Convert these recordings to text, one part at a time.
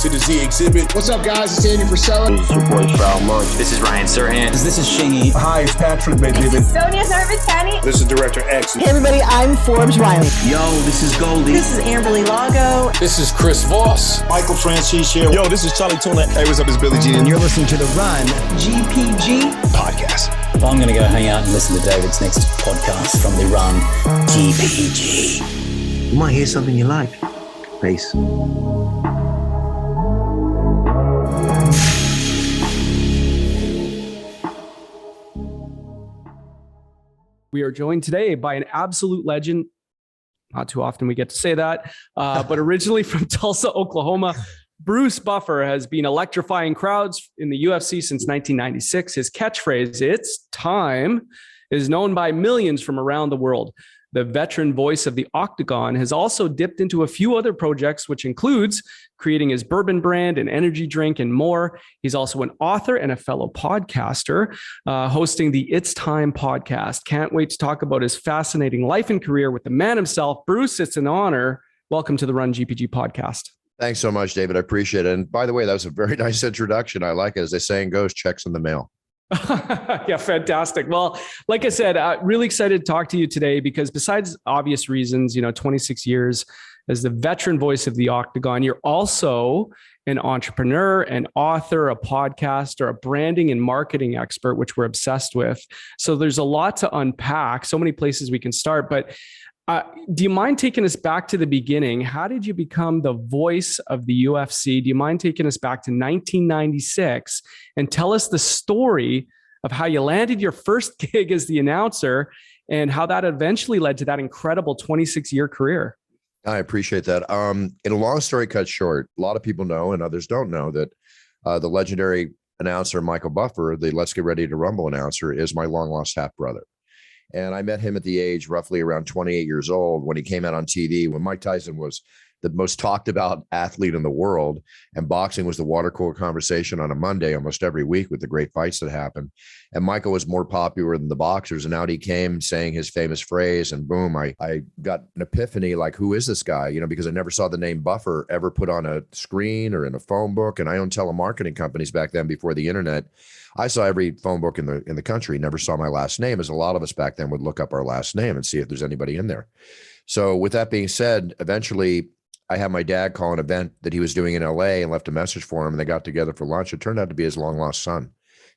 to the Z exhibit. What's up, guys? It's Andy Frisella. This is your boy, Foul Monch. This is Ryan Serhant. This is Shingy. Hi, it's Patrick This is Sonia Sarvatani. This is Director X. Hey, everybody, I'm Forbes Riley. Yo, this is Goldie. This is Amberly Lago. This is Chris Voss. Michael Francis here. Yo, this is Charlie Tuna. Hey, what's up? It's Billy G. And you're listening to The Run GpG podcast. Well, I'm going to go hang out and listen to David's next podcast from The Run GpG. You might hear something you like. Peace. We are joined today by an absolute legend. Not too often we get to say that, but originally from Tulsa, Oklahoma, Bruce Buffer has been electrifying crowds in the UFC since 1996. His catchphrase, "It's time," is known by millions from around the world. The veteran voice of the Octagon has also dipped into a few other projects, which includes creating his bourbon brand, an energy drink, and more. He's also an author and a fellow podcaster, hosting the It's Time podcast. Can't wait to talk about his fascinating life and career with the man himself. Bruce, it's an honor. Welcome to the Run GpG podcast. Thanks so much, David. I appreciate it. And by the way, that was a very nice introduction. I like it. As the saying goes, checks in the mail. Yeah, fantastic. Well, like I said, really excited to talk to you today because besides obvious reasons, 26 years as the veteran voice of the Octagon, you're also an entrepreneur, an author, a podcaster, a branding and marketing expert, which we're obsessed with. So there's a lot to unpack, so many places we can start. But do you mind taking us back to the beginning? How did you become the voice of the UFC? Do you mind taking us back to 1996 and tell us the story of how you landed your first gig as the announcer and how that eventually led to that incredible 26-year career? I appreciate that. In a long story cut short, a lot of people know and others don't know that the legendary announcer, Michael Buffer, the Let's Get Ready to Rumble announcer, is my long lost half brother. And I met him at the age roughly around 28 years old when he came out on TV, when Mike Tyson was the most talked about athlete in the world. And boxing was the water cooler conversation on a Monday almost every week with the great fights that happened. And Michael was more popular than the boxers. And out he came saying his famous phrase. And boom, I got an epiphany like, who is this guy? Because I never saw the name Buffer ever put on a screen or in a phone book. And I owned telemarketing companies back then before the internet. I saw every phone book in the country, never saw my last name, as a lot of us back then would look up our last name and see if there's anybody in there. So with that being said, eventually I had my dad call an event that he was doing in LA and left a message for him. And they got together for lunch. It turned out to be his long lost son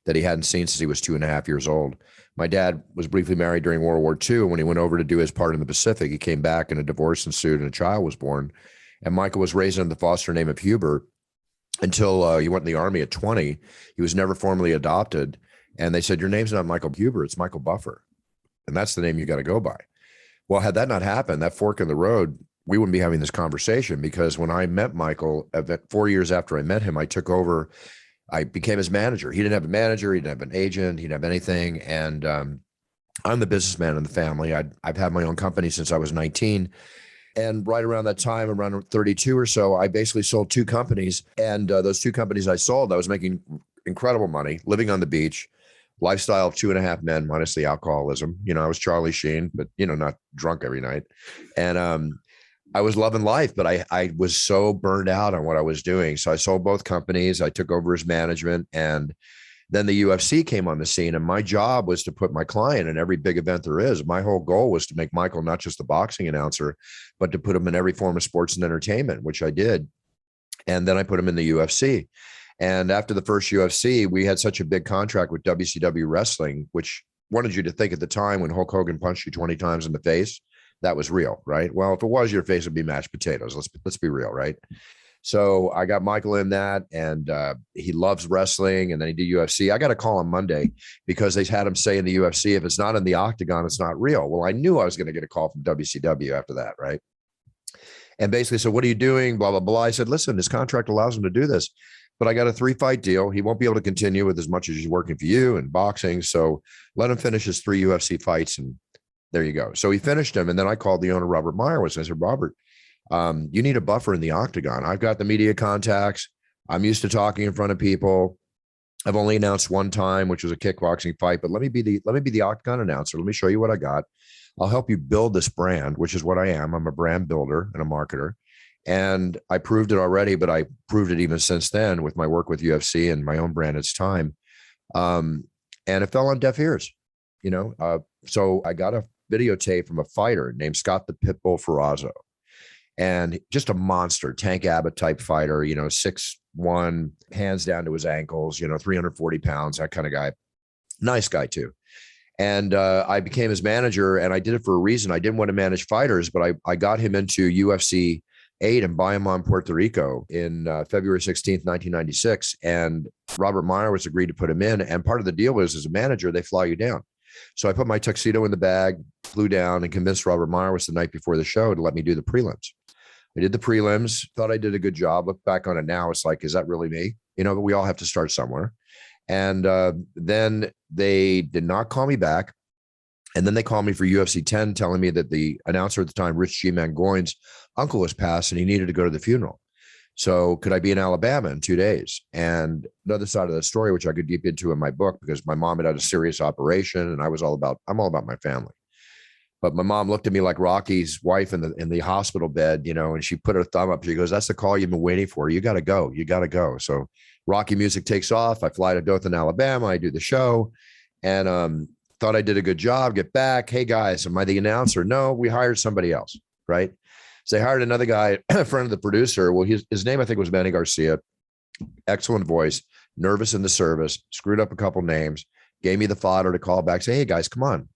that he hadn't seen since he was 2.5 years old. My dad was briefly married during World War II. When he went over to do his part in the Pacific, he came back and a divorce ensued and a child was born. And Michael was raised under the foster name of Hubert until he went in the Army at 20. He was never formally adopted. And they said, your name's not Michael Hubert, it's Michael Buffer. And that's the name you got to go by. Well, had that not happened, that fork in the road, we wouldn't be having this conversation, because when I met Michael, 4 years after I met him, I took over. I became his manager. He didn't have a manager. He didn't have an agent. He didn't have anything. And I'm the businessman in the family. I've had my own company since I was 19. And right around that time, around 32 or so, I basically sold 2 companies. And those 2 companies I sold, I was making incredible money, living on the beach, lifestyle of 2.5 men, minus the alcoholism. I was Charlie Sheen, but, not drunk every night. And I was loving life, but I was so burned out on what I was doing. So I sold both companies. I took over as management, and then the UFC came on the scene, and my job was to put my client in every big event there is. My whole goal was to make Michael not just the boxing announcer, but to put him in every form of sports and entertainment, which I did. And then I put him in the UFC. And after the first UFC, we had such a big contract with WCW Wrestling, which wanted you to think at the time when Hulk Hogan punched you 20 times in the face, that was real, right? Well, if it was, your face would be mashed potatoes. Let's be real, right? So I got Michael in that, and he loves wrestling, and then he did UFC. I got a call on Monday because they had him say in the UFC, if it's not in the Octagon, it's not real. Well, I knew I was going to get a call from WCW after that, right? And basically said, what are you doing? Blah, blah, blah. I said, listen, his contract allows him to do this, but I got a 3-fight deal. He won't be able to continue with as much as he's working for you and boxing. So let him finish his 3 UFC fights, and there you go. So he finished him. And then I called the owner, Robert Meyerowitz, and I said, Robert, you need a buffer in the Octagon. I've got the media contacts. I'm used to talking in front of people. I've only announced one time, which was a kickboxing fight, but let me be the Octagon announcer. Let me show you what I got. I'll help you build this brand, which is what I am. I'm a brand builder and a marketer. And I proved it already, but I proved it even since then with my work with UFC and my own brand. It's time. And it fell on deaf ears, so I got a videotape from a fighter named Scott the Pitbull Ferrazzo, and just a monster Tank Abbott type fighter, 6'1", hands down to his ankles, 340 pounds, that kind of guy. Nice guy too. And I became his manager, and I did it for a reason. I didn't want to manage fighters, but I got him into UFC 8 in Bayamon, Puerto Rico in February 16th, 1996. And Robert Meyer was agreed to put him in. And part of the deal was, as a manager, they fly you down. So I put my tuxedo in the bag, flew down, and convinced Robert Meyer was the night before the show to let me do the prelims. I did the prelims, thought I did a good job. Look back on it now, it's like, is that really me? But we all have to start somewhere. And then they did not call me back. And then they called me for UFC 10, telling me that the announcer at the time, Rich G. Mangoin's uncle was passed and he needed to go to the funeral. So could I be in Alabama in 2 days? And another side of the story, which I could deep into in my book, because my mom had a serious operation and I'm all about my family. But my mom looked at me like Rocky's wife in the hospital bed, and she put her thumb up. She goes, "That's the call you've been waiting for. You got to go. You got to go." So Rocky music takes off. I fly to Dothan, Alabama. I do the show and thought I did a good job. Get back. Hey guys, am I the announcer? No, we hired somebody else. Right. So they hired another guy, a friend of the producer. Well, his name, I think, was Manny Garcia. Excellent voice, nervous in the service, screwed up a couple names, gave me the fodder to call back, say, "Hey guys, come on,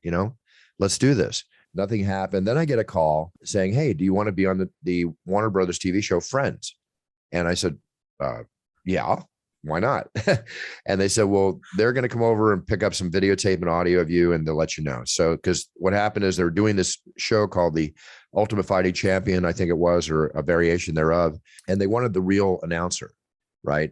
let's do this." Nothing happened. Then I get a call saying, "Hey, do you want to be on the Warner Brothers TV show Friends?" And I said, "Yeah, why not?" And they said, "Well, they're going to come over and pick up some videotape and audio of you, and they'll let you know." So, because what happened is they were doing this show called the Ultimate Fighting Champion, I think it was, or a variation thereof, and they wanted the real announcer, right?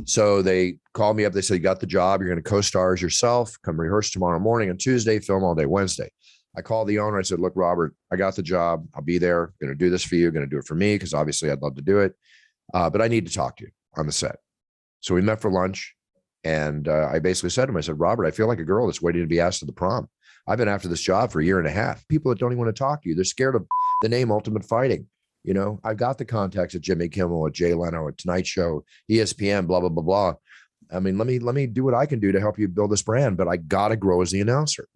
So they called me up. They said, "You got the job. You're going to co-star as yourself. Come rehearse tomorrow morning on Tuesday, film all day Wednesday." I called the owner. I said, "Look, Robert, I got the job. I'll be there. Going to do this for you. Going to do it for me, because obviously I'd love to do it. But I need to talk to you on the set." So we met for lunch. And I basically said to him, I said, "Robert, I feel like a girl that's waiting to be asked to the prom. I've been after this job for a year and a half. People that don't even want to talk to you. They're scared of the name Ultimate Fighting. I've got the contacts at Jimmy Kimmel, at Jay Leno, at Tonight Show, ESPN, blah, blah, blah, blah. I mean, let me do what I can do to help you build this brand, but I got to grow as the announcer."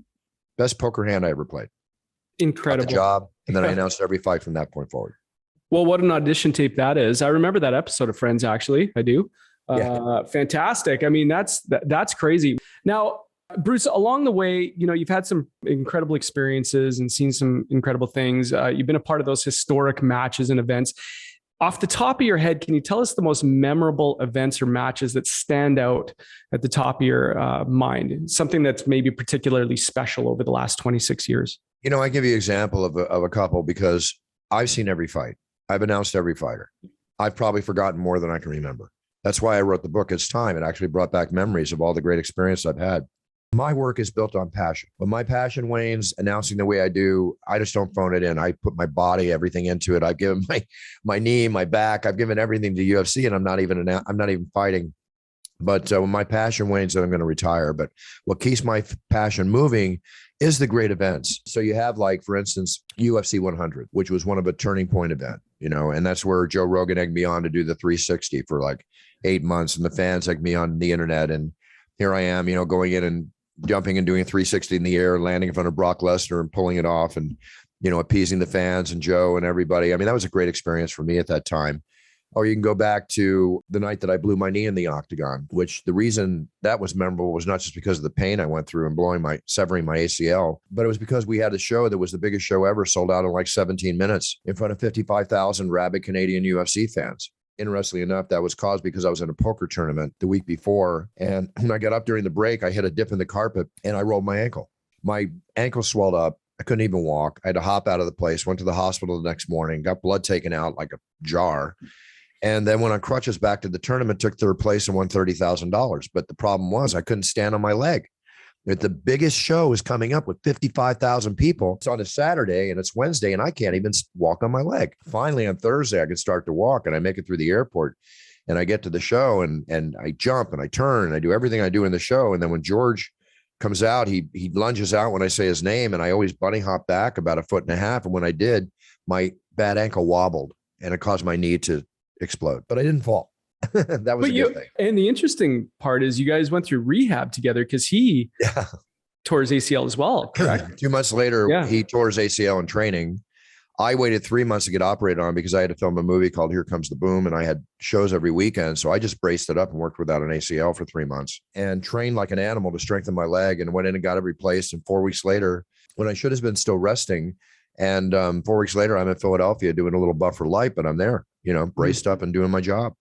Best poker hand I ever played. Incredible. Got the job. And then I announced every fight from that point forward. Well, what an audition tape that is. I remember that episode of Friends, actually. I do. Yeah. Fantastic. I mean, that's crazy. Now, Bruce, along the way, you've had some incredible experiences and seen some incredible things. You've been a part of those historic matches and events. Off the top of your head, can you tell us the most memorable events or matches that stand out at the top of your mind? Something that's maybe particularly special over the last 26 years? I give you an example of a couple, because I've seen every fight. I've announced every fighter. I've probably forgotten more than I can remember. That's why I wrote the book. It's time. It actually brought back memories of all the great experience I've had. My work is built on passion. When my passion wanes, announcing the way I do, I just don't phone it in. I put my body, everything into it. I've given my knee, my back. I've given everything to UFC, and I'm not even fighting. But when my passion wanes, then I'm going to retire. But what keeps my passion moving is the great events. So you have, like, for instance, UFC 100, which was one of a turning point event, and that's where Joe Rogan egged me on to do the 360 for like 8 months, and the fans egged me on the internet. And here I am, going in and jumping and doing a 360 in the air, landing in front of Brock Lesnar and pulling it off, and, appeasing the fans and Joe and everybody. I mean, that was a great experience for me at that time. Or you can go back to the night that I blew my knee in the Octagon, which the reason that was memorable was not just because of the pain I went through and severing my ACL, but it was because we had a show that was the biggest show ever, sold out in like 17 minutes in front of 55,000 rabid Canadian UFC fans. Interestingly enough, that was caused because I was in a poker tournament the week before. And when I got up during the break, I hit a dip in the carpet and I rolled my ankle. My ankle swelled up. I couldn't even walk. I had to hop out of the place, went to the hospital the next morning, got blood taken out like a jar. And then went on crutches back to the tournament, took third place and won $30,000. But the problem was I couldn't stand on my leg. The biggest show is coming up with 55,000 people. It's on a Saturday and it's Wednesday and I can't even walk on my leg. Finally, on Thursday, I could start to walk and I make it through the airport and I get to the show and I jump and I turn and I do everything I do in the show. And then when George comes out, he lunges out when I say his name, and I always bunny hop back about 1.5 feet. And when I did, my bad ankle wobbled. and it caused my knee to explode, but I didn't fall. That was a good thing. And the interesting part is you guys went through rehab together because he tore his ACL as well, correct? 2 months later, he tore his ACL in training. I waited 3 months to get operated on because I had to film a movie called Here Comes the Boom, and I had shows every weekend. So I just braced it up and worked without an ACL for 3 months and trained like an animal to strengthen my leg, and went in and got it replaced. And 4 weeks later, when I should have been still resting, and 4 weeks later, I'm in Philadelphia doing a little buffer light, but I'm there, braced up and doing my job.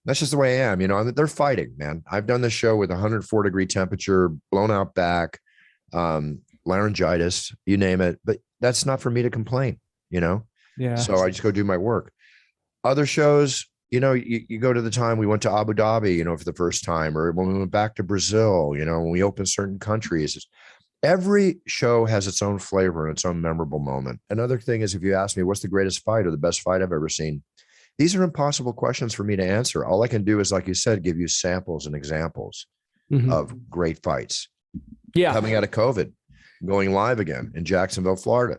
That's just the way I am. They're fighting, man. I've done this show with 104-degree temperature, blown out back, laryngitis, you name it. But that's not for me to complain. Yeah. So I just go do my work. Other shows, you go to the time we went to Abu Dhabi, for the first time, or when we went back to Brazil, when we opened certain countries. Every show has its own flavor and its own memorable moment. Another thing is, if you ask me, what's the greatest fight or the best fight I've ever seen? These are impossible questions for me to answer. All I can do is, like you said, give you samples and examples of great fights. Yeah. Coming out of COVID, going live again in Jacksonville, Florida.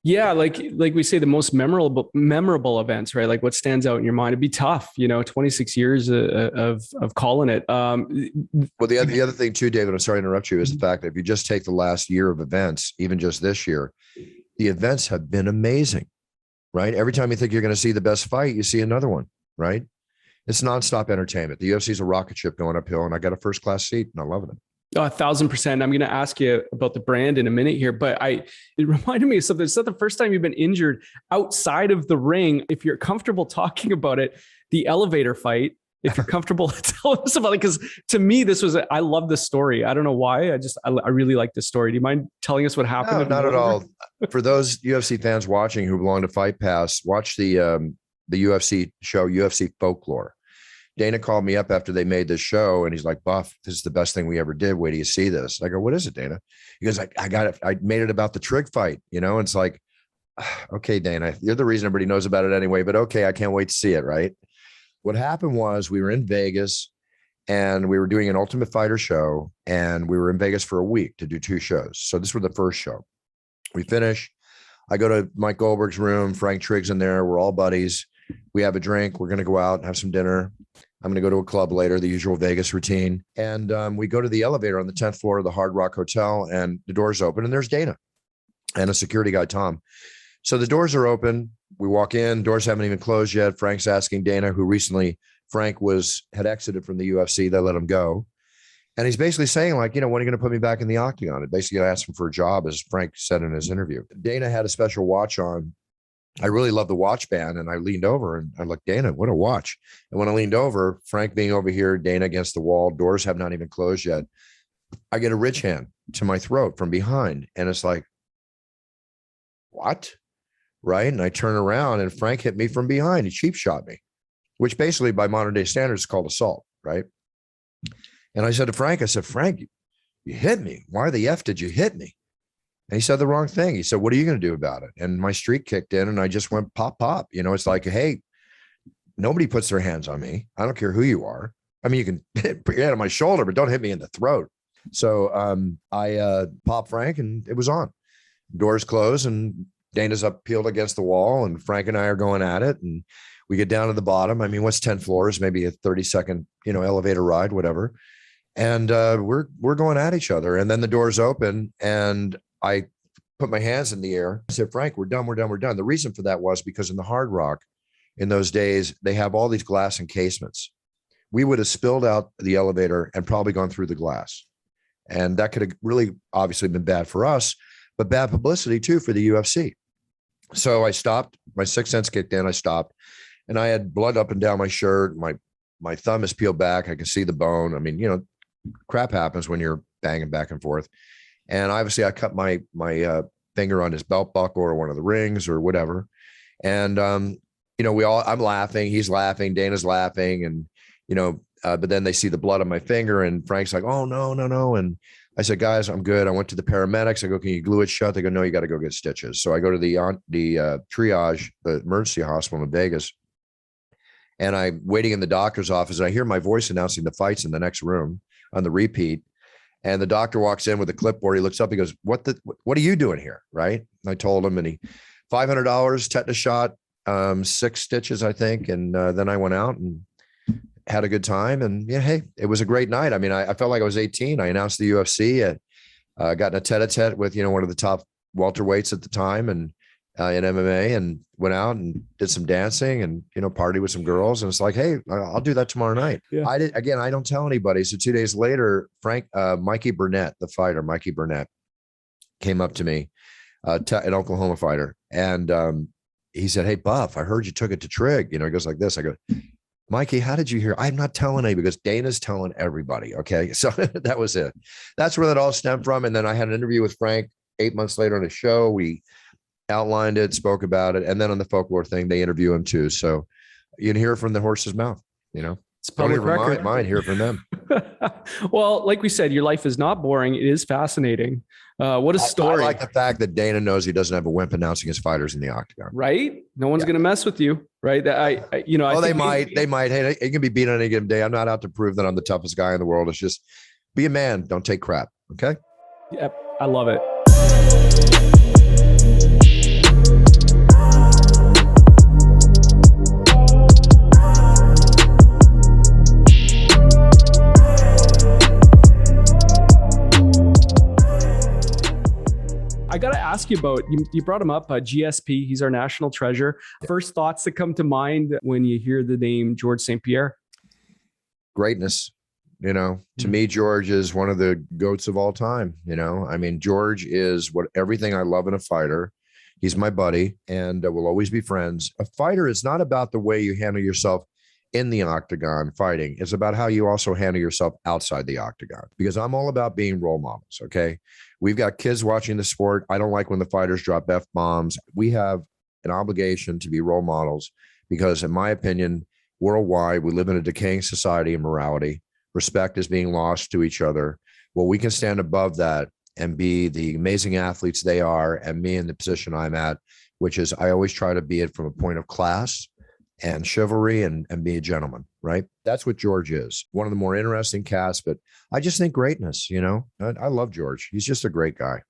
Yeah, like we say, the most memorable events, right? Like what stands out in your mind? It'd be tough, 26 years of calling it. Well, the other thing too, David, I'm sorry to interrupt you, is the fact that if you just take the last year of events, even just this year, the events have been amazing, right? Every time you think you're going to see the best fight, you see another one, right? It's nonstop entertainment. The UFC is a rocket ship going uphill, and I got a first-class seat, and I'm loving it. 1,000%. I'm going to ask you about the brand in a minute here, but it reminded me of something. It's not the first time you've been injured outside of the ring. If you're comfortable talking about it, the elevator fight, if you're comfortable telling us about it, because to me, I love this story. I don't know why. I really like this story. Do you mind telling us what happened? No, not at all. For those UFC fans watching who belong to Fight Pass, watch the UFC show, UFC Folklore. Dana called me up after they made this show, and he's like, Buff, this is the best thing we ever did. Wait till you see this. I go, what is it, Dana? He goes, I got it. I made it about the Trigg fight, it's like, okay, Dana, you're the reason everybody knows about it anyway, but okay, I can't wait to see it, right? What happened was we were in Vegas, and we were doing an Ultimate Fighter show, and we were in Vegas for a week to do 2 shows. So this was the first show. We finish. I go to Mike Goldberg's room. Frank Trigg's in there. We're all buddies. We have a drink. We're going to go out and have some dinner. I'm going to go to a club later, the usual Vegas routine. And we go to the elevator on the 10th floor of the Hard Rock Hotel, and the doors open, and there's Dana and a security guy, Tom. So the doors are open. We walk in. Doors haven't even closed yet. Frank's asking Dana, who recently Frank had exited from the UFC. They let him go. And he's basically saying, like, when are you going to put me back in the Octagon? And basically asked him for a job, as Frank said in his interview. Dana had a special watch on. I really love the watch band, and I leaned over and I looked, Dana, what a watch. And when I leaned over, Frank being over here, Dana against the wall, doors have not even closed yet. I get a rich hand to my throat from behind. And it's like, what? Right. And I turn around, and Frank hit me from behind. He cheap shot me, which basically by modern day standards is called assault. Right. And I said to Frank, Frank, you hit me. Why the F did you hit me? And he said the wrong thing. He said, what are you going to do about it? And my streak kicked in, and I just went pop, pop. It's like, hey, nobody puts their hands on me. I don't care who you are. I mean, you can put your hand on my shoulder, but don't hit me in the throat. So I popped Frank, and it was on. Doors close, and Dana's up peeled against the wall, and Frank and I are going at it. And we get down to the bottom. I mean, what's 10 floors? Maybe a 30-second, elevator ride, whatever. And we're going at each other. And then the doors open, and I put my hands in the air. I said, Frank, we're done. The reason for that was because in the Hard Rock in those days, they have all these glass encasements. We would have spilled out the elevator and probably gone through the glass. And that could have really obviously been bad for us, but bad publicity too for the UFC. So I stopped. My sixth sense kicked in. I stopped, and I had blood up and down my shirt. My thumb is peeled back. I can see the bone. I mean, crap happens when you're banging back and forth. And obviously I cut my finger on his belt buckle or one of the rings or whatever. And, I'm laughing, he's laughing, Dana's laughing. And, but then they see the blood on my finger, and Frank's like, oh, no. And I said, guys, I'm good. I went to the paramedics. I go, can you glue it shut? They go, no, you got to go get stitches. So I go to the triage, the emergency hospital in Vegas. And I'm waiting in the doctor's office, and I hear my voice announcing the fights in the next room on the repeat. And the doctor walks in with a clipboard. He looks up. He goes, what are you doing here? Right. And I told him, and $500 tetanus shot, 6 stitches, I think. And then I went out and had a good time. And yeah, hey, it was a great night. I mean, I felt like I was 18. I announced the UFC. Got in a tete-a-tete with, one of the top welterweights at the time and in MMA, and went out and did some dancing and, party with some girls. And it's like, hey, I'll do that tomorrow night. Yeah. I don't tell anybody. So 2 days later, Mikey Burnett, the fighter, Mikey Burnett, came up to me, an Oklahoma fighter. And he said, hey, Buff, I heard you took it to Trigg. He goes like this. I go, Mikey, how did you hear? I'm not telling anybody because Dana's telling everybody. Okay. So that was it. That's where that all stemmed from. And then I had an interview with Frank 8 months later on a show. We outlined it, spoke about it. And then on the folklore thing, they interview him too. So you can hear it from the horse's mouth, It's public record. Mine, hear it from them. Well, like we said, your life is not boring. It is fascinating. What a story. I like the fact that Dana knows he doesn't have a wimp announcing his fighters in the Octagon. Right? No one's going to mess with you, right? They might. Hey, it can be beat on any given day. I'm not out to prove that I'm the toughest guy in the world. It's just be a man. Don't take crap. Okay. Yep. I love it. I got to ask you about, you brought him up, GSP. He's our national treasure. First thoughts that come to mind when you hear the name George St-Pierre? Greatness. To me, George is one of the GOATs of all time. I mean, George is everything I love in a fighter. He's my buddy, and we'll always be friends. A fighter is not about the way you handle yourself in the octagon fighting. It's about how you also handle yourself outside the octagon, because I'm all about being role models. Okay. We've got kids watching the sport. I don't like when the fighters drop F-bombs. We have an obligation to be role models because, in my opinion, worldwide, we live in a decaying society of morality. Respect is being lost to each other. Well, we can stand above that and be the amazing athletes they are, and me in the position I'm at, which is I always try to be it from a point of class and chivalry and be a gentleman, right? That's what George is. One of the more interesting casts, but I just think greatness, I love George. He's just a great guy.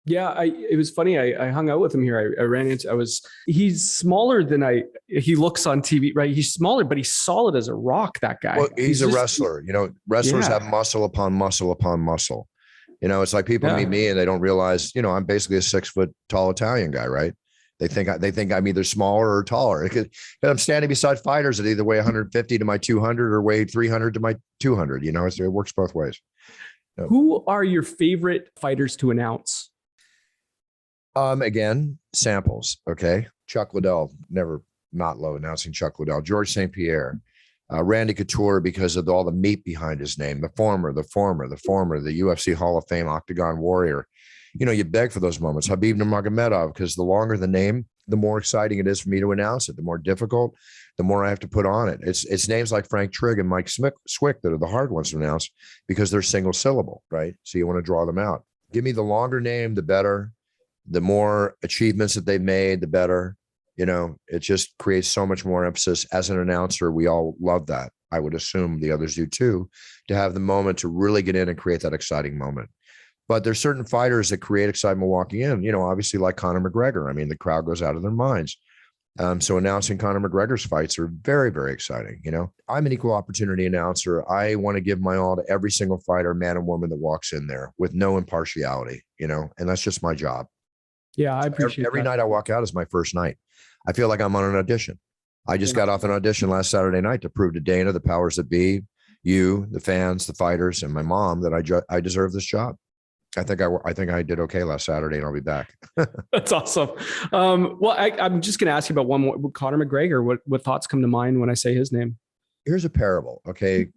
Yeah, it was funny. I hung out with him here. I ran into, he's smaller than he looks on TV, right? He's smaller, but he's solid as a rock, that guy. Well, he's a wrestler. Wrestlers have muscle upon muscle upon muscle. It's like people meet me and they don't realize, I'm basically a 6 foot tall Italian guy, right? They think I'm either smaller or taller because I'm standing beside fighters that either weigh 150 to my 200 or weigh 300 to my 200. It works both ways. Who are your favorite fighters to announce? Again, samples. Okay. Chuck Liddell, never not low announcing Chuck Liddell. George St-Pierre, Randy Couture, because of all the meat behind his name, the former, the UFC Hall of Fame Octagon warrior. You beg for those moments. Habib Nurmagomedov, because the longer the name, the more exciting it is for me to announce it. The more difficult, the more I have to put on it. It's names like Frank Trigg and Mike Swick that are the hard ones to announce because they're single syllable, right? So you want to draw them out. Give me the longer name, the better. The more achievements that they've made, the better. It just creates so much more emphasis. As an announcer, we all love that. I would assume the others do too, to have the moment to really get in and create that exciting moment. But there's certain fighters that create excitement walking in, obviously like Conor McGregor. I mean, the crowd goes out of their minds. So announcing Conor McGregor's fights are very, very exciting. I'm an equal opportunity announcer. I want to give my all to every single fighter, man and woman that walks in there with no impartiality, and that's just my job. Yeah, I appreciate every that. night I walk out is my first night. I feel like I'm on an audition. I just got off an audition last Saturday night to prove to Dana, the powers that be, you, the fans, the fighters, and my mom that I deserve this job. I think I did okay last Saturday, and I'll be back. That's awesome. Well, I'm just going to ask you about one more. Conor McGregor. What thoughts come to mind when I say his name? Here's a parable. Okay,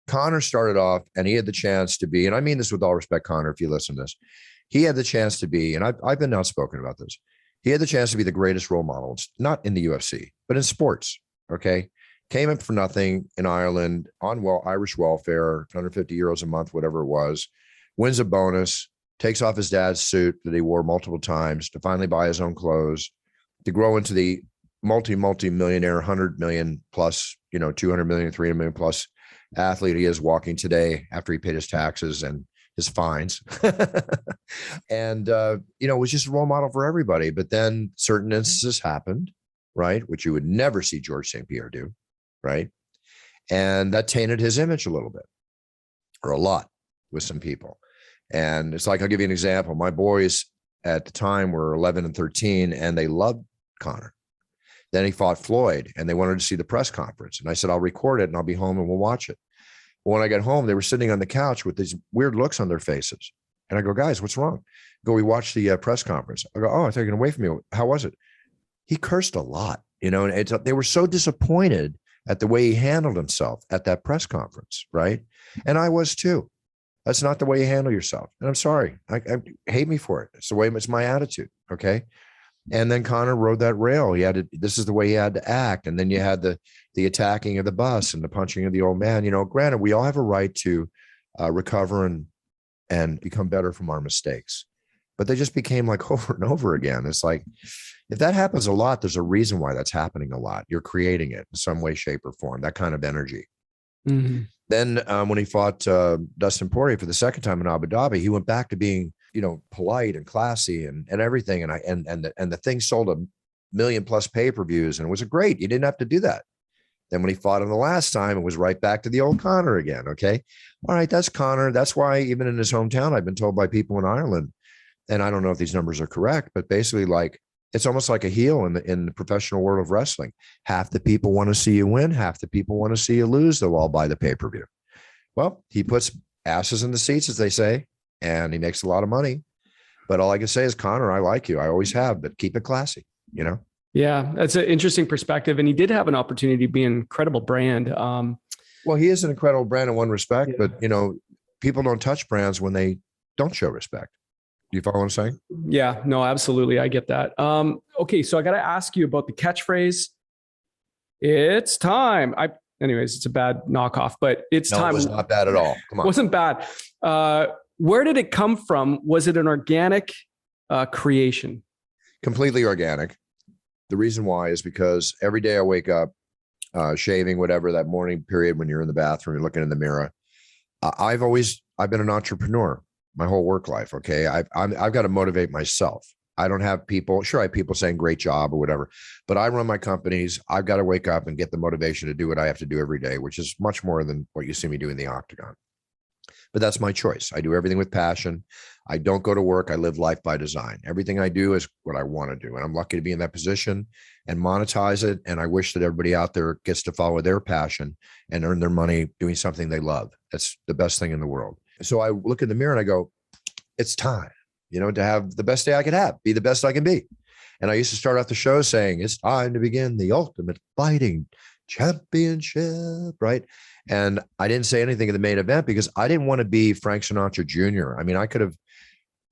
Conor started off, and he had the chance to be, and I mean this with all respect, Conor, if you listen to this, he had the chance to be, and I've been outspoken about this. He had the chance to be the greatest role model, not in the UFC, but in sports. Okay, came in for nothing in Ireland on Irish welfare, 150 euros a month, whatever it was. Wins a bonus, takes off his dad's suit that he wore multiple times to finally buy his own clothes, to grow into the multi-millionaire, 100 million plus, 200 million, 300 million plus athlete he is walking today after he paid his taxes and his fines. And, it was just a role model for everybody. But then certain instances happened right? Which you would never see George St-Pierre do, right? And that tainted his image a little bit, or a lot, with some people. And it's like, I'll give you an example. My boys at the time were 11 and 13, and they loved Conor. Then he fought Floyd, and they wanted to see the press conference. And I said, I'll record it and I'll be home and we'll watch it. But when I got home, they were sitting on the couch with these weird looks on their faces. And I go, guys, what's wrong? Go, we watched the press conference. I go, oh, I thought you were going to wait for me. How was it? He cursed a lot, and they were so disappointed at the way he handled himself at that press conference, right? And I was too. That's not the way you handle yourself. And I'm sorry. I hate me for it. It's my attitude. Okay. And then Conor rode that rail. This is the way he had to act. And then you had the attacking of the bus and the punching of the old man. Granted, we all have a right to recover and become better from our mistakes, but they just became like over and over again. It's like, if that happens a lot, there's a reason why that's happening a lot. You're creating it in some way, shape, or form, that kind of energy. Mm-hmm. Then when he fought Dustin Poirier for the second time in Abu Dhabi, he went back to being, polite and classy and everything. And the thing sold 1 million+ pay-per-views, and it was great. You didn't have to do that. Then when he fought him the last time, it was right back to the old Conor again. Okay. All right. That's Conor. That's why even in his hometown, I've been told by people in Ireland, and I don't know if these numbers are correct, but basically it's almost like a heel in the professional world of wrestling. Half the people want to see you win. Half the people want to see you lose. They'll all buy the pay-per-view. Well, he puts asses in the seats, as they say, and he makes a lot of money. But all I can say is, Conor, I like you. I always have, but keep it classy, Yeah, that's an interesting perspective. And he did have an opportunity to be an incredible brand. Well, he is an incredible brand in one respect, but, people don't touch brands when they don't show respect. Do you follow what I'm saying? Yeah, no, absolutely. I get that. Okay, so I got to ask you about the catchphrase. It's time. Anyways, it's a bad knockoff, but it's time. It was not bad at all. Come on. Wasn't bad. Where did it come from? Was it an organic creation? Completely organic. The reason why is because every day I wake up, shaving, whatever, that morning period when you're in the bathroom, you're looking in the mirror. I've been an entrepreneur my whole work life. Okay. I've got to motivate myself. I don't have people. Sure, I have people saying great job or whatever, but I run my companies. I've got to wake up and get the motivation to do what I have to do every day, which is much more than what you see me do in the Octagon. But that's my choice. I do everything with passion. I don't go to work. I live life by design. Everything I do is what I want to do. And I'm lucky to be in that position and monetize it. And I wish that everybody out there gets to follow their passion and earn their money doing something they love. That's the best thing in the world. So I look in the mirror and I go, it's time, to have the best day I could have, be the best I can be. And I used to start off the show saying, it's time to begin the ultimate fighting championship, right? And I didn't say anything in the main event because I didn't want to be Frank Sinatra Jr. I mean, I could have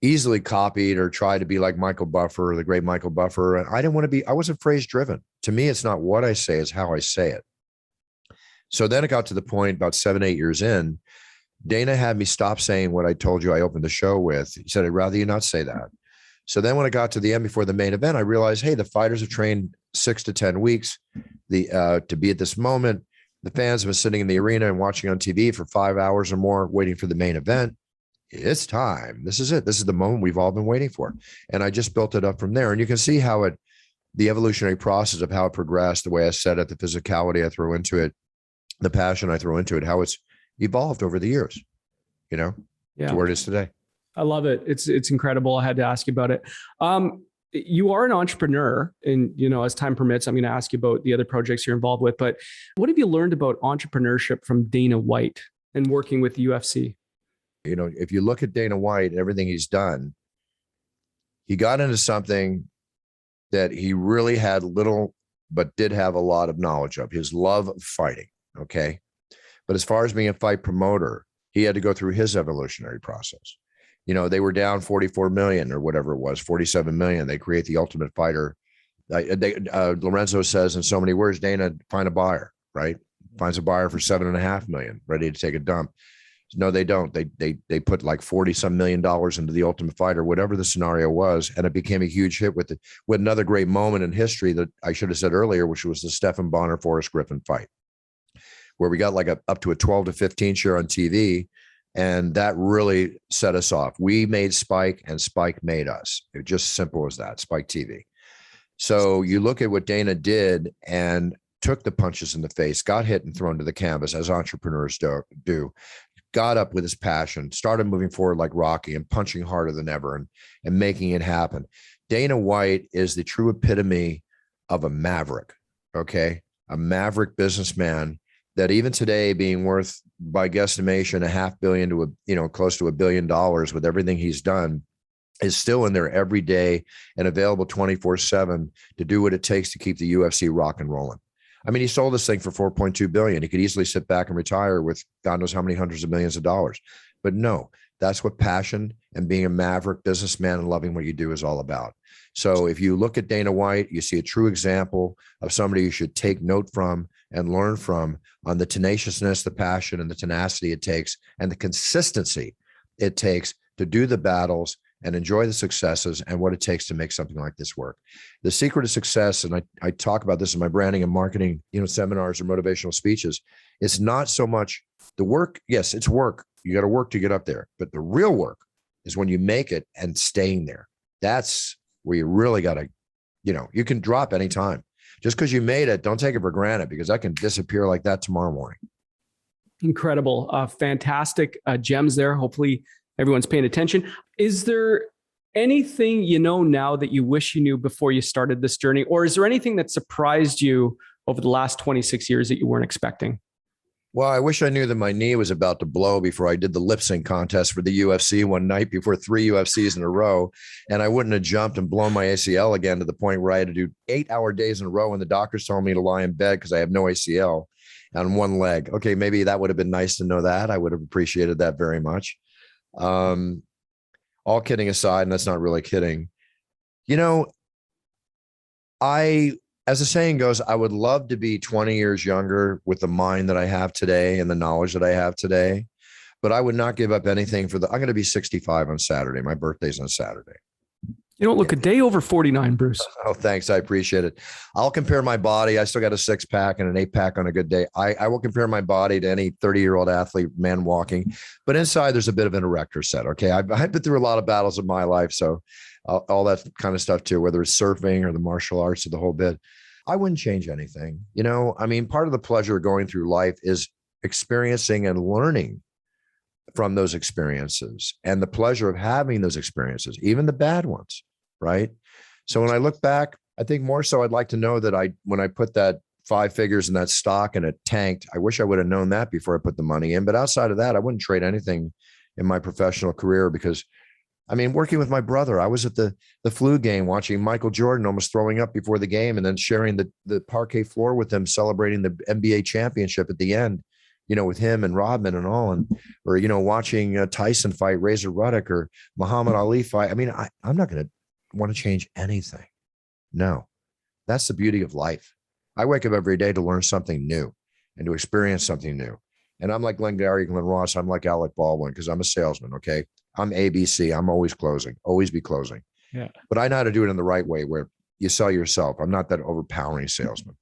easily copied or tried to be like Michael Buffer, the great Michael Buffer. And I didn't want to be, I wasn't phrase driven. To me, it's not what I say, it's how I say it. So then it got to the point about 7-8 years in, Dana had me stop saying what I told you I opened the show with. He said, I'd rather you not say that. So then when it got to the end before the main event, I realized, hey, the fighters have trained 6 to 10 weeks to be at this moment. The fans have been sitting in the arena and watching on TV for 5 hours or more, waiting for the main event. It's time. This is it. This is the moment we've all been waiting for. And I just built it up from there. And you can see how the evolutionary process of how it progressed, the way I said it, the physicality I throw into it, the passion I throw into it, how it's evolved over the years, to where it is today. I love it. It's incredible. I had to ask you about it. You are an entrepreneur, and as time permits, I'm going to ask you about the other projects you're involved with. But what have you learned about entrepreneurship from Dana White and working with the UFC? If you look at Dana White and everything he's done, he got into something that he really had little, but did have a lot of knowledge of, his love of fighting. Okay. But as far as being a fight promoter, he had to go through his evolutionary process. They were down 44 million or whatever it was, 47 million. They create the Ultimate Fighter. Lorenzo says in so many words, Dana, find a buyer, right? Finds a buyer for $7.5 million, ready to take a dump. No, they don't. They put like 40 some million dollars into the Ultimate Fighter, whatever the scenario was. And it became a huge hit with another great moment in history that I should have said earlier, which was the Stephan Bonner Forrest Griffin fight, where we got like up to a 12 to 15 share on TV. And that really set us off. We made Spike and Spike made us. It was just simple as that, Spike TV. So you look at what Dana did and took the punches in the face, got hit and thrown to the canvas as entrepreneurs do, got up with his passion, started moving forward like Rocky and punching harder than ever and making it happen. Dana White is the true epitome of a maverick, okay? A maverick businessman that even today, being worth by guesstimation $500 million to close to $1 billion with everything he's done, is still in there every day and available 24/7 to do what it takes to keep the UFC rock and rolling. I mean, he sold this thing for $4.2 billion. He could easily sit back and retire with God knows how many hundreds of millions of dollars. But no, that's what passion and being a maverick businessman and loving what you do is all about. So if you look at Dana White, you see a true example of somebody you should take note from and learn from on the tenaciousness, the passion, and the tenacity it takes, and the consistency it takes to do the battles and enjoy the successes and what it takes to make something like this work. The secret of success, and I talk about this in my branding and marketing, seminars or motivational speeches, it's not so much the work. Yes, it's work. You got to work to get up there. But the real work is when you make it and staying there. That's where you really got to, you can drop anytime. Just because you made it, don't take it for granted, because that can disappear like that tomorrow morning. Incredible. Fantastic gems there. Hopefully everyone's paying attention. Is there anything now that you wish you knew before you started this journey? Or is there anything that surprised you over the last 26 years that you weren't expecting? Well, I wish I knew that my knee was about to blow before I did the lip sync contest for the UFC one night before 3 UFCs in a row. And I wouldn't have jumped and blown my ACL again to the point where I had to do 8-hour days in a row. And the doctors told me to lie in bed because I have no ACL on one leg. Okay, maybe that would have been nice to know that. I would have appreciated that very much. All kidding aside, and that's not really kidding, as the saying goes, I would love to be 20 years younger with the mind that I have today and the knowledge that I have today, but I would not give up anything I'm going to be 65 on Saturday. My birthday's on Saturday. You don't look a day over 49, Bruce. Oh, thanks. I appreciate it. I'll compare my body. I still got a 6-pack and an 8-pack on a good day. I will compare my body to any 30-year-old athlete, man walking, but inside there's a bit of an erector set. Okay. I've been through a lot of battles in my life. So all that kind of stuff too, whether it's surfing or the martial arts or the whole bit, I wouldn't change anything. Part of the pleasure of going through life is experiencing and learning from those experiences, and the pleasure of having those experiences, even the bad ones. Right. So when I look back, I think more so I'd like to know that when I put that 5 figures in that stock and it tanked, I wish I would have known that before I put the money in. But outside of that, I wouldn't trade anything in my professional career, because working with my brother, I was at the flu game watching Michael Jordan almost throwing up before the game, and then sharing the parquet floor with him, celebrating the NBA championship at the end, with him and Rodman and all, or watching Tyson fight Razor Ruddock or Muhammad Ali fight. I'm not going to want to change anything. No, that's the beauty of life. I wake up every day to learn something new and to experience something new. And I'm like Glengarry Glen Ross. I'm like Alec Baldwin, because I'm a salesman. Okay. I'm ABC. I'm always closing, always be closing. Yeah. But I know how to do it in the right way, where you sell yourself. I'm not that overpowering salesman.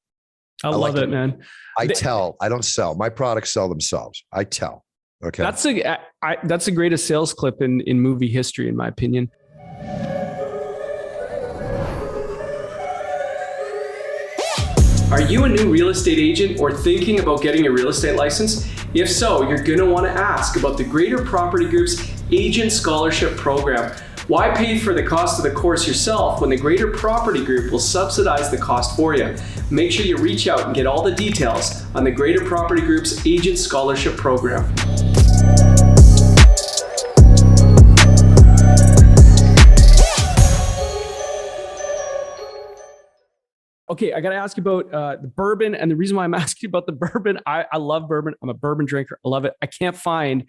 I love it, man. I tell, I don't sell. My products sell themselves. I tell. Okay. That's the greatest sales clip in movie history, in my opinion. Are you a new real estate agent or thinking about getting a real estate license? If so, you're going to want to ask about the Greater Property Group's Agent Scholarship Program. Why pay for the cost of the course yourself when the Greater Property Group will subsidize the cost for you? Make sure you reach out and get all the details on the Greater Property Group's Agent Scholarship Program. Okay, I got to ask you about the bourbon. And the reason why I'm asking about the bourbon, I love bourbon. I'm a bourbon drinker. I love it. I can't find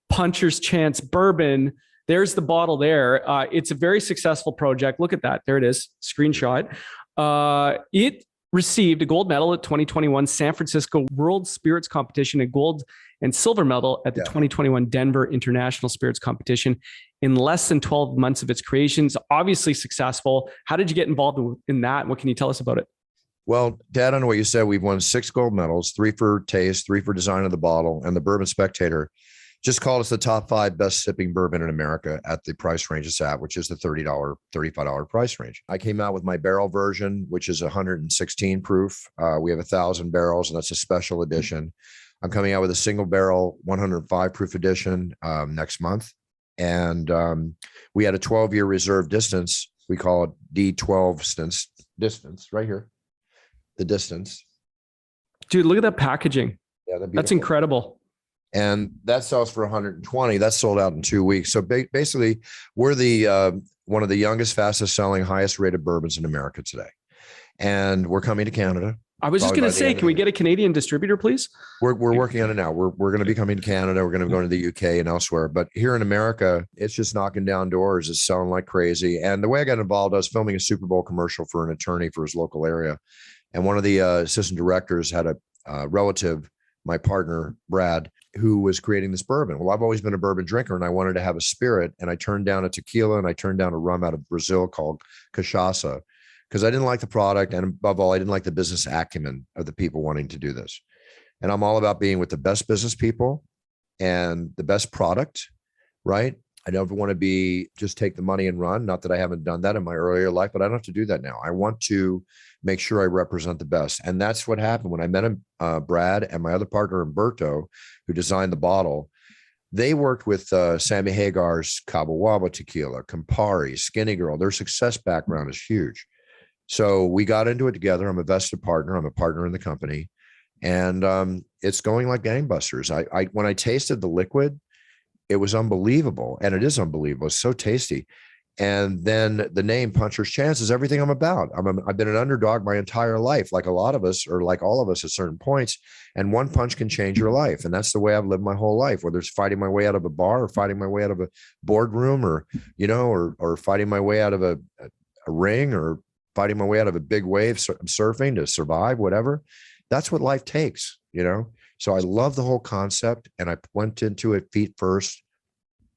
Puncher's Chance Bourbon. There's the bottle there. It's a very successful project. Look at that. There it is. Screenshot. It received a gold medal at 2021 San Francisco World Spirits Competition, a gold and silver medal at the 2021 Denver International Spirits Competition in less than 12 months of its creations. Obviously successful. How did you get involved in that? What can you tell us about it? Well, Dad, on what you said, we've won 6 gold medals, 3 for taste, 3 for design of the bottle, and the Bourbon Spectator just called us the top 5 best sipping bourbon in America at the price range it's at, which is the $30, $35 price range. I came out with my barrel version, which is 116 proof. We have 1,000 barrels, and that's a special edition. I'm coming out with a single barrel 105 proof edition next month. And we had a 12-year reserve distance. We call it D12 distance right here. The distance. Dude, look at that packaging. Yeah, that's incredible. And that sells for 120. That's sold out in 2 weeks. So basically, we're the one of the youngest, fastest selling, highest rated bourbons in America today. And we're coming to Canada. I was just going to say, can we get a Canadian distributor, please? We're working on it now. We're going to be coming to Canada. We're going to be going to the UK and elsewhere. But here in America, it's just knocking down doors. It's selling like crazy. And the way I got involved, I was filming a Super Bowl commercial for an attorney for his local area. And one of the assistant directors had a relative, my partner, Brad, who was creating this bourbon. Well, I've always been a bourbon drinker, and I wanted to have a spirit. And I turned down a tequila, and I turned down a rum out of Brazil called cachaça, because I didn't like the product. And above all, I didn't like the business acumen of the people wanting to do this. And I'm all about being with the best business people and the best product, right? I don't want to be just take the money and run. Not that I haven't done that in my earlier life, but I don't have to do that now. I want to make sure I represent the best. And that's what happened when I met him, Brad, and my other partner, Umberto, who designed the bottle. They worked with Sammy Hagar's Cabo Wabo tequila, Campari, Skinny Girl. Their success background is huge. So we got into it together. I'm a vested partner. I'm a partner in the company. And it's going like gangbusters. I when I tasted the liquid, it was unbelievable. And it is unbelievable. It's so tasty. And then the name Puncher's Chance is everything I'm about. I've been an underdog my entire life, like a lot of us, or like all of us at certain points. And one punch can change your life. And that's the way I've lived my whole life, whether it's fighting my way out of a bar or fighting my way out of a boardroom or, or fighting my way out of a ring or fighting my way out of a big wave, surfing to survive, whatever. That's what life takes, So I love the whole concept, and I went into it feet first,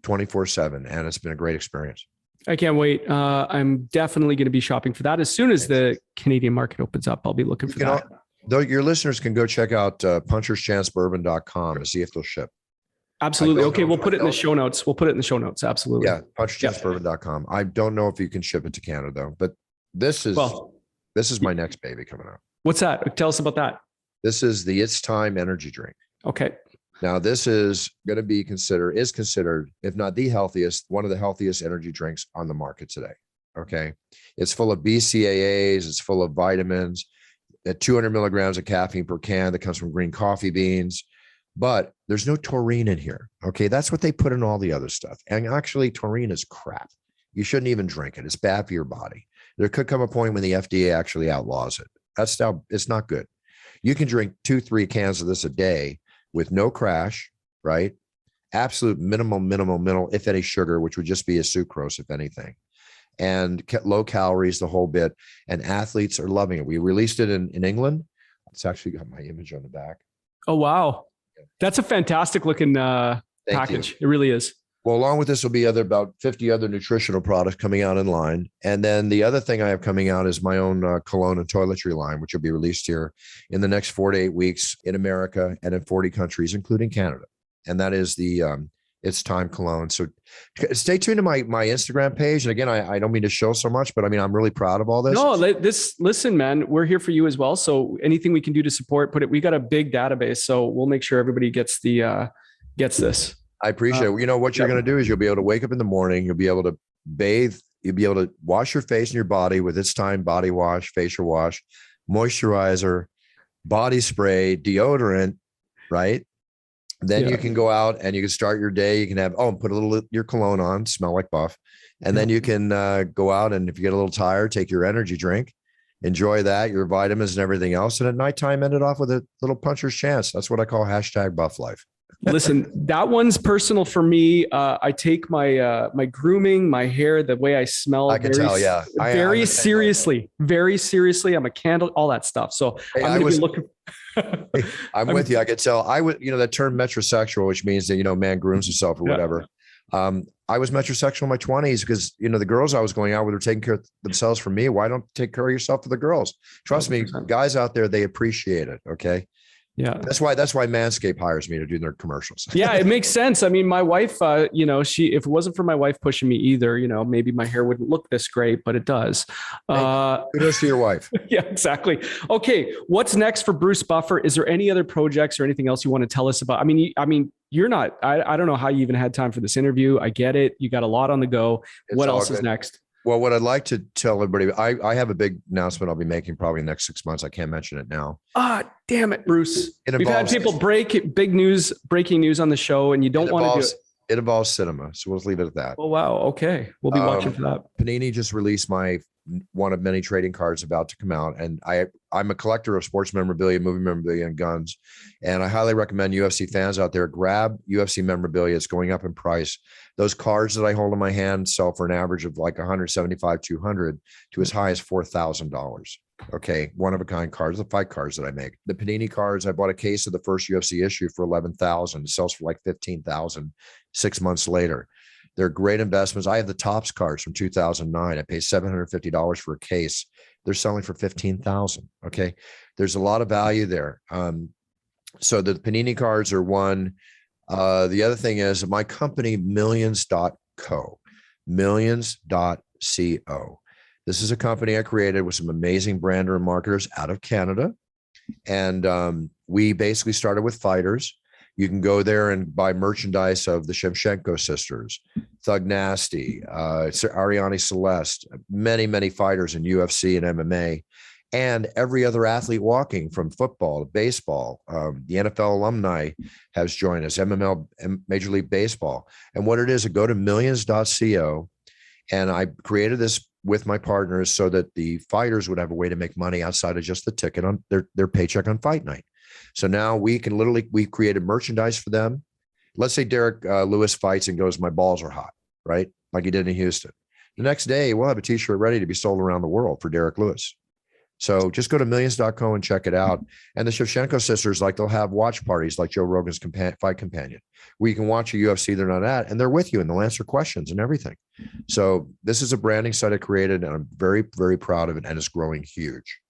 24/7, and it's been a great experience. I can't wait. I'm definitely going to be shopping for that. As soon as the Canadian market opens up, I'll be looking for that. Though your listeners can go check out puncherschancebourbon.com to see if they'll ship. Absolutely. Okay, we'll put it in the show notes. Absolutely. Yeah, puncherschancebourbon.com. I don't know if you can ship it to Canada, though, but this is my next baby coming out. What's that? Tell us about that. This is the It's Time energy drink. Okay. Now, this is going to be considered, if not the healthiest, one of the healthiest energy drinks on the market today. Okay. It's full of BCAAs. It's full of vitamins, at 200 milligrams of caffeine per can that comes from green coffee beans, but there's no taurine in here. Okay. That's what they put in all the other stuff. And actually, taurine is crap. You shouldn't even drink it. It's bad for your body. There could come a point when the FDA actually outlaws it. It's not good. You can drink 2-3 cans of this a day with no crash, right? Absolute minimal, if any, sugar, which would just be a sucrose, if anything. And low calories, the whole bit. And athletes are loving it. We released it in England. It's actually got my image on the back. Oh, wow. That's a fantastic looking package. It really is. Well, along with this will be about 50 other nutritional products coming out in line. And then the other thing I have coming out is my own cologne and toiletry line, which will be released here in the next 4 to 8 weeks in America and in 40 countries, including Canada. And that is the It's Time cologne. So stay tuned to my Instagram page. And again, I don't mean to show so much, but I'm really proud of all this. No, listen, man, we're here for you as well. So anything we can do to support, we got a big database. So we'll make sure everybody gets this. I appreciate it. What you're going to do is you'll be able to wake up in the morning. You'll be able to bathe. You'll be able to wash your face and your body with It's Time body wash, facial wash, moisturizer, body spray, deodorant, right? Then you can go out and you can start your day. You can have, put a little your cologne on, smell like Buff. And then you can go out, and if you get a little tired, take your energy drink, enjoy that, your vitamins and everything else. And at nighttime, end it off with a little Puncher's Chance. That's what I call #Buff Life. Listen, that one's personal for me. I take my my grooming, my hair, the way I smell. I can tell, yeah. Very seriously. I'm a candle, all that stuff. So I'm going to be looking. I'm with you. I could tell. I would, that term metrosexual, which means that, man grooms himself or whatever. I was metrosexual in my 20s because, the girls I was going out with were taking care of themselves for me. Why don't you take care of yourself for the girls? Trust 100%. Me, guys out there, they appreciate it. Okay. Yeah. That's why Manscaped hires me to do their commercials. Yeah, it makes sense. I mean, my wife, if it wasn't for my wife pushing me either, maybe my hair wouldn't look this great, but it does. Kudos to your wife. Yeah, exactly. Okay. What's next for Bruce Buffer? Is there any other projects or anything else you want to tell us about? I mean, you're not, I don't know how you even had time for this interview. I get it. You got a lot on the go. What else is next? Well, what I'd like to tell everybody, I have a big announcement I'll be making probably in the next 6 months. I can't mention it now. Damn it, Bruce. We've had people breaking news on the show, and you don't want to do it. It involves cinema, so we'll leave it at that. Oh, wow. Okay. We'll be watching for that. Panini just released one of many trading cards about to come out. And I'm a collector of sports memorabilia, movie memorabilia, and guns. And I highly recommend UFC fans out there, grab UFC memorabilia. It's going up in price. Those cards that I hold in my hand sell for an average of like $175, $200 to as high as $4,000. Okay. One of a kind cards, the fight cards that I make. The Panini cards, I bought a case of the first UFC issue for $11,000. It sells for like $15,000 6 months later. They're great investments. I have the Topps cards from 2009. I paid $750 for a case. They're selling for $15,000. Okay. There's a lot of value there. So the Panini cards are one. The other thing is my company, millions.co, millions.co. This is a company I created with some amazing brander and marketers out of Canada. And we basically started with fighters. You can go there and buy merchandise of the Shevchenko sisters, Thug Nasty, Ariane Celeste, many, many fighters in UFC and MMA, and every other athlete walking, from football to baseball. The NFL alumni has joined us, MML, Major League Baseball. And what it is, go to millions.co. And I created this with my partners so that the fighters would have a way to make money outside of just the ticket on their paycheck on fight night. So now we created merchandise for them. Let's say Derek Lewis fights and goes, my balls are hot, right? Like he did in Houston. The next day, we'll have a t-shirt ready to be sold around the world for Derek Lewis. So just go to millions.co and check it out. And the Shevchenko sisters, they'll have watch parties like Joe Rogan's Fight Companion, where you can watch a UFC they're not at, and they're with you and they'll answer questions and everything. So this is a branding site I created, and I'm very, very proud of it, and it's growing huge.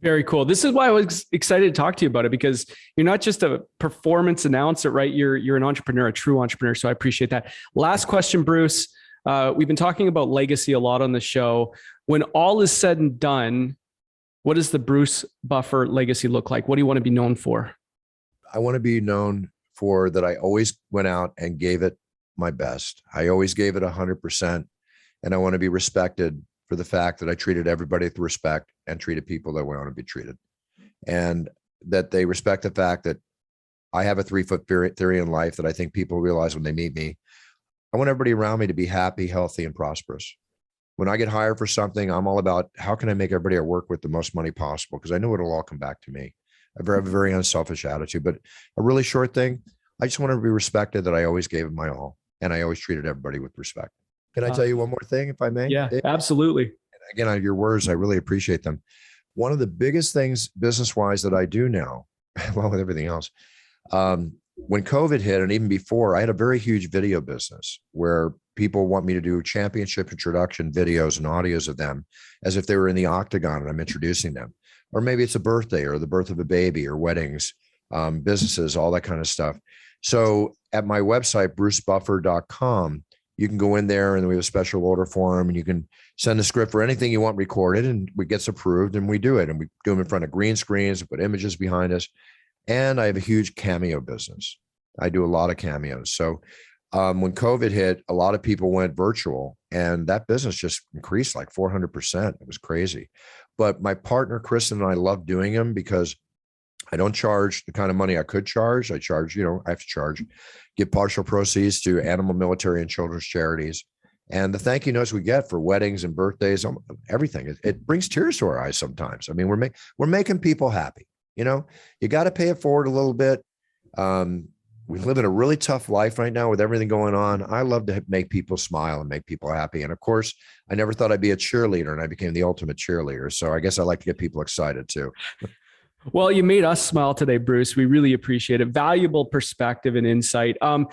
Very cool. This is why I was excited to talk to you about it, because you're not just a performance announcer, right? You're an entrepreneur, a true entrepreneur. So I appreciate that. Last question, Bruce. We've been talking about legacy a lot on the show. When all is said and done, what does the Bruce Buffer legacy look like? What do you want to be known for? I want to be known for that I always went out and gave it my best. I always gave it 100%. And I want to be respected for the fact that I treated everybody with respect and treated people that want to be treated. And that they respect the fact that I have a 3-foot theory in life that I think people realize when they meet me. I want everybody around me to be happy, healthy, and prosperous. When I get hired for something, I'm all about how can I make everybody I work with the most money possible? Because I know it'll all come back to me. I have a very unselfish attitude, but a really short thing, I just want to be respected that I always gave it my all, and I always treated everybody with respect. Can I tell you one more thing, if I may? Yeah, absolutely. And again, on your words, I really appreciate them. One of the biggest things business-wise that I do now, along with everything else, when COVID hit, and even before, I had a very huge video business where people want me to do championship introduction videos and audios of them as if they were in the Octagon and I'm introducing them. Or maybe it's a birthday or the birth of a baby or weddings, businesses, all that kind of stuff. So at my website, brucebuffer.com, you can go in there and we have a special order form, and you can send a script for anything you want recorded, and it gets approved, and we do it. And we do them in front of green screens, put images behind us. And I have a huge cameo business. I do a lot of cameos. So when COVID hit, a lot of people went virtual, and that business just increased like 400%. It was crazy. But my partner, Kristen, and I love doing them because I don't charge the kind of money I could charge. I charge, I have to charge, give partial proceeds to animal, military, and children's charities. And the thank you notes we get for weddings and birthdays, everything, it brings tears to our eyes sometimes. I mean, we're making people happy. You got to pay it forward a little bit. We live in a really tough life right now with everything going on. I love to make people smile and make people happy. And of course, I never thought I'd be a cheerleader, and I became the ultimate cheerleader. So I guess I like to get people excited too. Well, you made us smile today, Bruce. We really appreciate it. Valuable perspective and insight. Where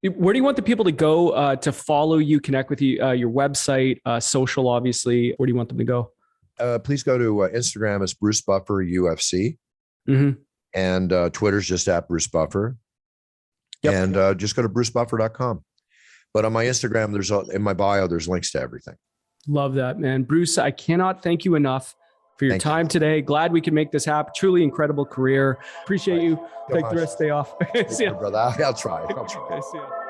do you want the people to go to follow you, connect with you, your website, social, obviously? Where do you want them to go? Please go to Instagram as Bruce Buffer UFC. Mm-hmm. And Twitter's just at Bruce Buffer. Yep. And just go to brucebuffer.com. But on my Instagram, in my bio, there's links to everything. Love that, man. Bruce, I cannot thank you enough for your time today. Glad we could make this happen. Truly incredible career. Appreciate you. Take the rest of the day off. See ya. Brother. I'll try. Okay, see ya.